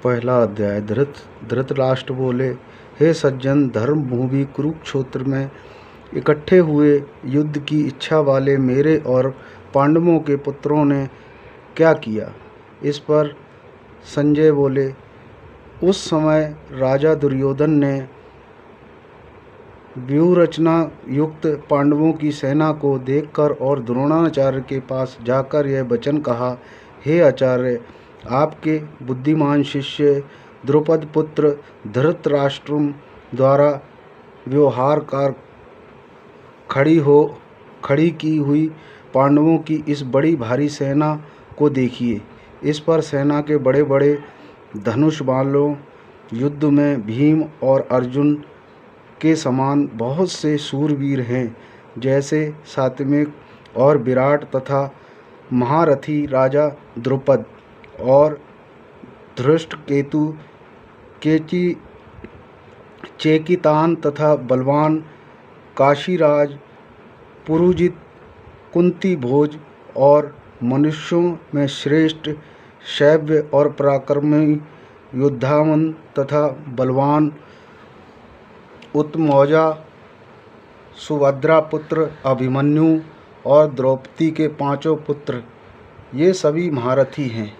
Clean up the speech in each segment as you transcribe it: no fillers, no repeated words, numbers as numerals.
पहला अध्याय। धृतराष्ट्र बोले, हे सज्जन, धर्म भूमि कुरुक्षेत्र में इकट्ठे हुए युद्ध की इच्छा वाले मेरे और पांडवों के पुत्रों ने क्या किया? इस पर संजय बोले, उस समय राजा दुर्योधन ने व्यूहरचना युक्त पांडवों की सेना को देखकर और द्रोणाचार्य के पास जाकर यह वचन कहा, हे आचार्य, आपके बुद्धिमान शिष्य द्रुपद पुत्र धृतराष्ट्र द्वारा व्यवहारकार खड़ी की हुई पांडवों की इस बड़ी भारी सेना को देखिए। इस पर सेना के बड़े बड़े धनुष बाणों युद्ध में भीम और अर्जुन के समान बहुत से शूरवीर हैं, जैसे सात्विक और विराट तथा महारथी राजा द्रुपद और धृष्टकेतु चेकितान तथा बलवान काशीराज पुरुजित कुंती भोज और मनुष्यों में श्रेष्ठ शैव्य और पराक्रमी योद्धावन तथा बलवान उत्तमौजा सुभद्रा पुत्र अभिमन्यु और द्रौपदी के 5 पुत्र, ये सभी महारथी हैं।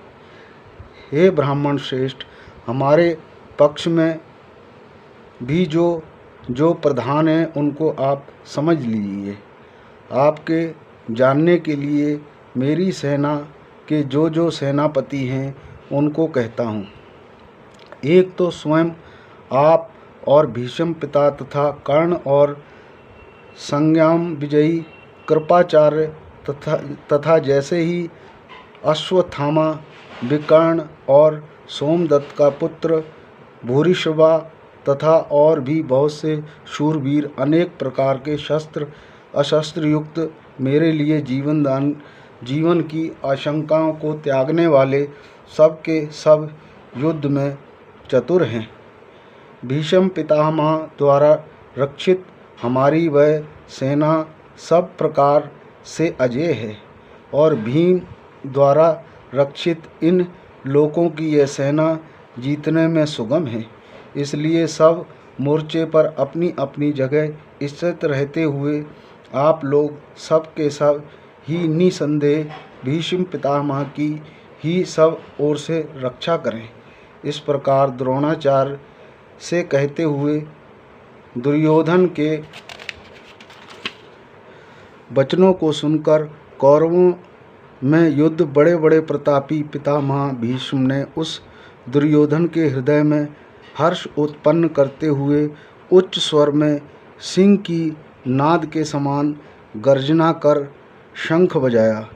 हे ब्राह्मण श्रेष्ठ, हमारे पक्ष में भी जो प्रधान हैं उनको आप समझ लीजिए। आपके जानने के लिए मेरी सेना के जो सेनापति हैं उनको कहता हूँ। एक तो स्वयं आप और भीष्म पिता तथा कर्ण और संग्राम विजयी कृपाचार्य तथा जैसे ही अश्वत्थामा विकर्ण और सोमदत्त का पुत्र भूरिश्रवा तथा और भी बहुत से शूरवीर अनेक प्रकार के शस्त्र अशस्त्र युक्त मेरे लिए जीवन की आशंकाओं को त्यागने वाले सब के सब युद्ध में चतुर हैं। भीष्म पितामह द्वारा रक्षित हमारी वह सेना सब प्रकार से अजेय है और भीम द्वारा रक्षित इन लोकों की यह सेना जीतने में सुगम है। इसलिए सब मोर्चे पर अपनी अपनी जगह स्थित रहते हुए आप लोग सब के सब ही निसंदेह भीष्म पितामह की ही सब ओर से रक्षा करें। इस प्रकार द्रोणाचार्य से कहते हुए दुर्योधन के वचनों को सुनकर कौरवों में युद्ध बड़े बड़े प्रतापी पितामह भीष्म ने उस दुर्योधन के हृदय में हर्ष उत्पन्न करते हुए उच्च स्वर में सिंह की नाद के समान गर्जना कर शंख बजाया।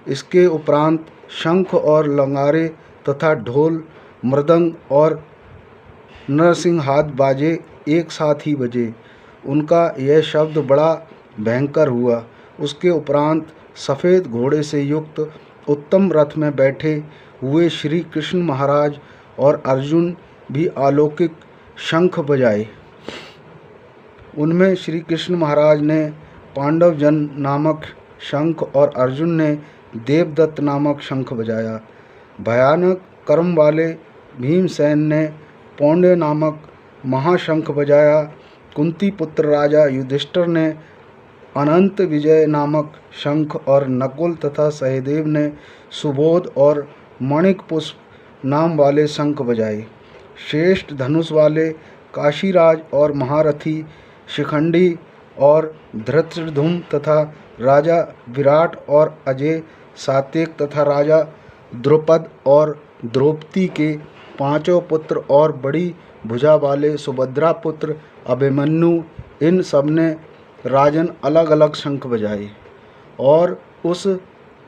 इसके उपरांत शंख और लंगारे तथा ढोल मृदंग और नरसिंहादि बाजे एक साथ ही बजे। उनका यह शब्द बड़ा भयंकर हुआ। उसके उपरांत सफ़ेद घोड़े से युक्त उत्तम रथ में बैठे हुए श्री कृष्ण महाराज और अर्जुन भी अलौकिक शंख बजाए। उनमें श्री कृष्ण महाराज ने पांडवजन नामक शंख और अर्जुन ने देवदत्त नामक शंख बजाया। भयानक कर्म वाले भीमसेन ने पौंड्य नामक महाशंख बजाया। कुंती पुत्र राजा युधिष्ठिर ने अनंत विजय नामक शंख और नकुल तथा सहदेव ने सुबोध और मणिक पुष्प नाम वाले शंख बजाए। श्रेष्ठ धनुष वाले काशीराज और महारथी शिखंडी और धृतराष्ट्र तथा राजा विराट और अजय सात्यक तथा राजा द्रुपद और द्रौपदी के 5 पुत्र और बड़ी भुजा वाले सुभद्रा पुत्र अभिमन्यु, इन सब ने राजन अलग अलग शंख बजाए। और उस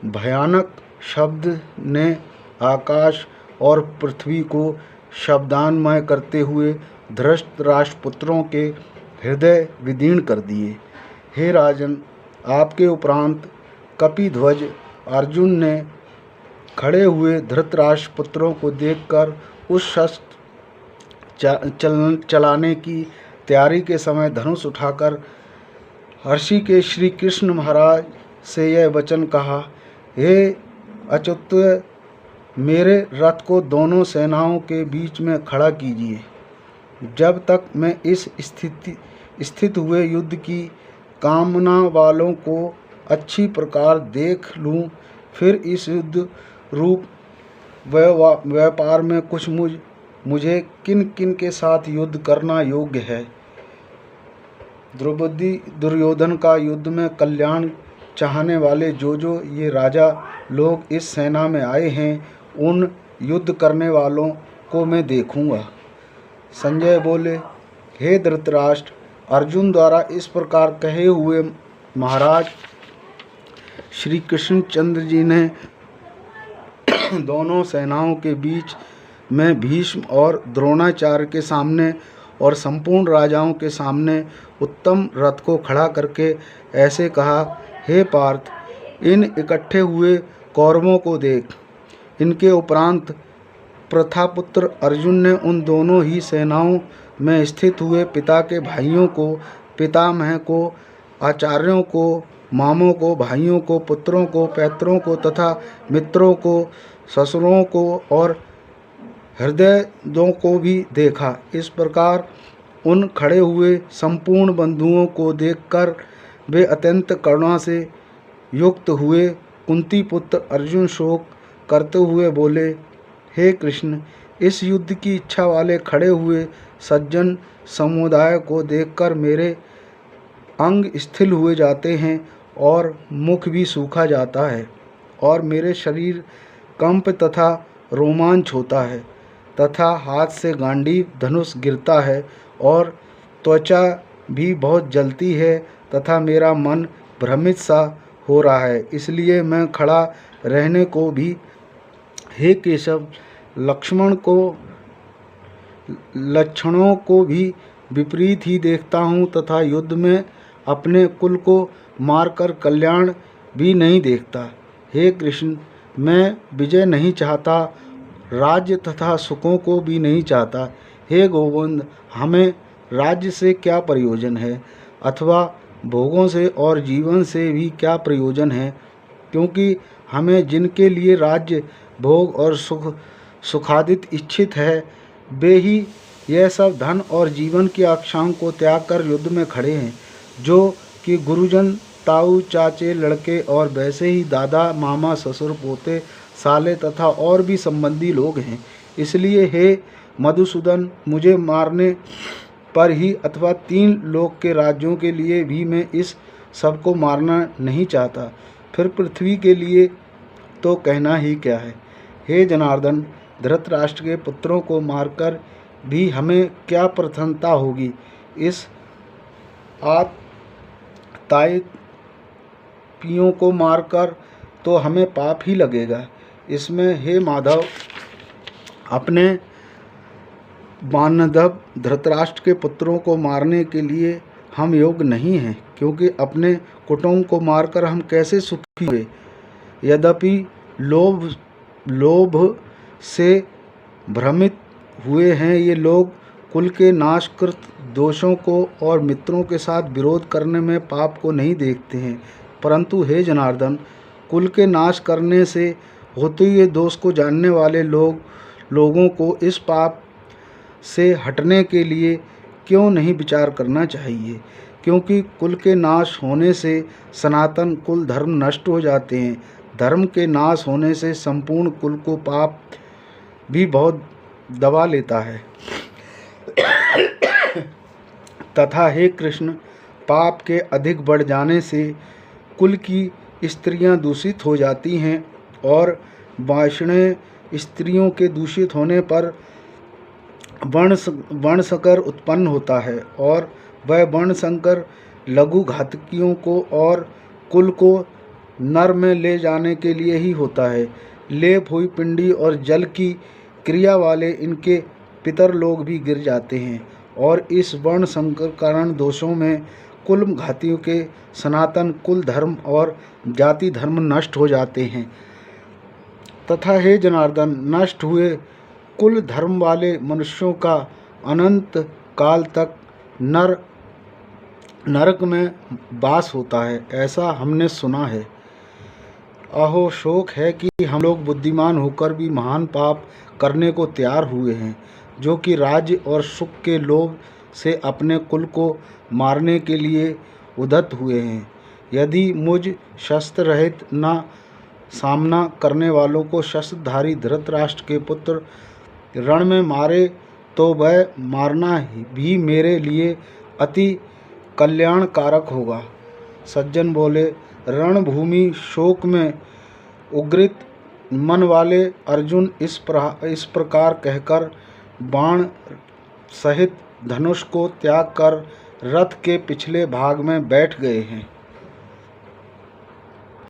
भयानक शब्द ने आकाश और पृथ्वी को शब्दान्मय करते हुए धृतराष्ट्र पुत्रों के हृदय विदीर्ण कर दिए। हे राजन, आपके उपरांत कपिध्वज अर्जुन ने खड़े हुए धृतराष्ट्र पुत्रों को देखकर उस शस्त्र चलाने की तैयारी के समय धनुष उठाकर हर्षि के श्री कृष्ण महाराज से यह वचन कहा, हे अच्युत मेरे रथ को दोनों सेनाओं के बीच में खड़ा कीजिए। जब तक मैं इस स्थित हुए युद्ध की कामना वालों को अच्छी प्रकार देख लूं, फिर इस युद्ध रूप व्यापार में कुछ मुझे किन किन के साथ युद्ध करना योग्य है। द्रौपदी दुर्योधन का युद्ध में कल्याण चाहने वाले जो ये राजा लोग इस सेना में आए हैं, उन युद्ध करने वालों को मैं देखूंगा। संजय बोले, हे धृतराष्ट्र, अर्जुन द्वारा इस प्रकार कहे हुए महाराज श्री कृष्णचंद्र जी ने दोनों सेनाओं के बीच में भीष्म और द्रोणाचार्य के सामने और संपूर्ण राजाओं के सामने उत्तम रथ को खड़ा करके ऐसे कहा, हे पार्थ, इन इकट्ठे हुए कौरवों को देख। इनके उपरांत प्रथापुत्र अर्जुन ने उन दोनों ही सेनाओं में स्थित हुए पिता के भाइयों को, पितामह को, आचार्यों को, मामों को, भाइयों को, पुत्रों को, पैत्रों को तथा मित्रों को, ससुरों को और हृदयों को भी देखा। इस प्रकार उन खड़े हुए संपूर्ण बंधुओं को देखकर वे अत्यंत करुणा से युक्त हुए। कुंती पुत्र अर्जुन शोक करते हुए बोले, हे कृष्ण, इस युद्ध की इच्छा वाले खड़े हुए सज्जन समुदाय को देखकर मेरे अंग स्थिर हुए जाते हैं और मुख भी सूखा जाता है और मेरे शरीर कंप तथा रोमांच होता है तथा हाथ से गांडीव धनुष गिरता है और त्वचा भी बहुत जलती है तथा मेरा मन भ्रमित सा हो रहा है। इसलिए मैं खड़ा रहने को भी, हे केशव, लक्षणों को भी विपरीत ही देखता हूँ तथा युद्ध में अपने कुल को मारकर कल्याण भी नहीं देखता। हे कृष्ण, मैं विजय नहीं चाहता, राज्य तथा सुखों को भी नहीं चाहता। हे गोविंद, हमें राज्य से क्या प्रयोजन है अथवा भोगों से और जीवन से भी क्या प्रयोजन है, क्योंकि हमें जिनके लिए राज्य भोग और सुखादित इच्छित है, वे ही यह सब धन और जीवन की आकांक्षाओं को त्याग कर युद्ध में खड़े हैं, जो कि गुरुजन, ताऊ, चाचे, लड़के और वैसे ही दादा, मामा, ससुर, पोते, साले तथा और भी संबंधी लोग हैं। इसलिए हे मधुसूदन, मुझे मारने पर ही अथवा 3 लोक के राज्यों के लिए भी मैं इस सब को मारना नहीं चाहता। फिर पृथ्वी के लिए तो कहना ही क्या है। हे जनार्दन, धृतराष्ट्र के पुत्रों को मारकर भी हमें क्या प्रसन्नता होगी। इस ताइपियों को मारकर तो हमें पाप ही लगेगा। इसमें हे माधव, अपने बांधव धृतराष्ट्र के पुत्रों को मारने के लिए हम योग्य नहीं हैं, क्योंकि अपने कुटुंब को मारकर हम कैसे सुखी हुए। यद्यपि लोभ से भ्रमित हुए हैं ये लोग कुल के नाशकृत दोषों को और मित्रों के साथ विरोध करने में पाप को नहीं देखते हैं, परंतु हे जनार्दन, कुल के नाश करने से होते हुए दोष को जानने वाले लोगों को इस पाप से हटने के लिए क्यों नहीं विचार करना चाहिए, क्योंकि कुल के नाश होने से सनातन कुल धर्म नष्ट हो जाते हैं। धर्म के नाश होने से संपूर्ण कुल को पाप भी बहुत दबा लेता है। तथा हे कृष्ण, पाप के अधिक बढ़ जाने से कुल की स्त्रियां दूषित हो जाती हैं और वैष्णव स्त्रियों के दूषित होने पर वर्णशंकर उत्पन्न होता है और वह वर्णशंकर लघु घातकियों को और कुल को नर में ले जाने के लिए ही होता है। लेप हुई पिंडी और जल की क्रिया वाले इनके पितर लोग भी गिर जाते हैं और इस वर्ण संकरण दोषों में कुल घातियों के सनातन कुल धर्म और जाति धर्म नष्ट हो जाते हैं। तथा हे जनार्दन, नष्ट हुए कुल धर्म वाले मनुष्यों का अनंत काल तक नरक में वास होता है, ऐसा हमने सुना है। अहो शोक है कि हम लोग बुद्धिमान होकर भी महान पाप करने को तैयार हुए हैं, जो कि राज्य और सुख के लोभ से अपने कुल को मारने के लिए उद्यत हुए हैं। यदि मुझ शस्त्र रहित न सामना करने वालों को शस्त्रधारी धृतराष्ट्र के पुत्र रण में मारे तो वह मारना भी मेरे लिए अति कल्याणकारक होगा। सज्जन बोले, रणभूमि शोक में उग्रित मन वाले अर्जुन इस प्रकार कहकर बाण सहित धनुष को त्याग कर रथ के पिछले भाग में बैठ गए हैं।